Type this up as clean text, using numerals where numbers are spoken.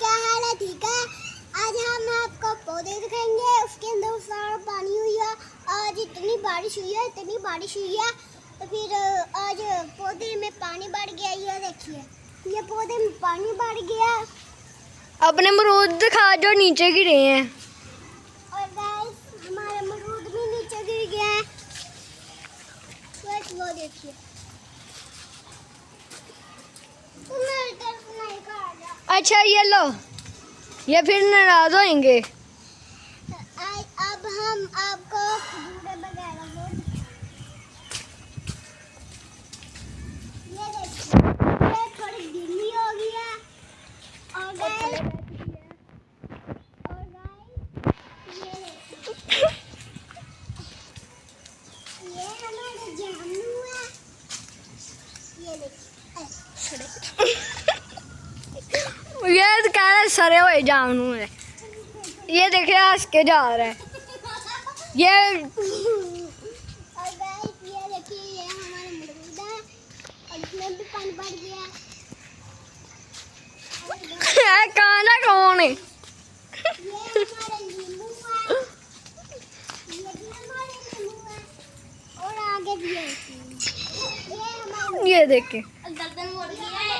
क्या हाल है? ठीक है। आज हम आपको पौधे दिखाएंगे, उसके अंदर सारा पानी हुई है। आज इतनी बारिश हुई है, इतनी बारिश हुई है, तो फिर आज पौधे में पानी बढ़ गया। ये देखिए, ये पौधे में पानी बढ़ गया। अपने अमरूद दिखा जो नीचे गिरे हैं। और गाइस, हमारे अमरूद भी नीचे गिर गया है। वो देखिए, मेरी तरफ नहीं खा। अच्छा ये लो, ये फिर नाराज होंगे। अब हम आपको खजूरें वगैरह वो ये देखिए, ये थोड़ी गीली हो गई है। और गाइस, ये देखिए, ये हमारे जामुन है। ये देखिए, ये कह रहे सरे हुए जामनू है। ये देखिए हंस के जा रहा है ये। और गाइस, ये देखिए, ये हमारा अमरूद है और इसमें भी पानी भर गया है। काना कौन है? ये हमारा नींबू है, ये भी हमारा नींबू है और आगे भी है। ये हमारा ये देखिए गर्दन मोड़ गया है।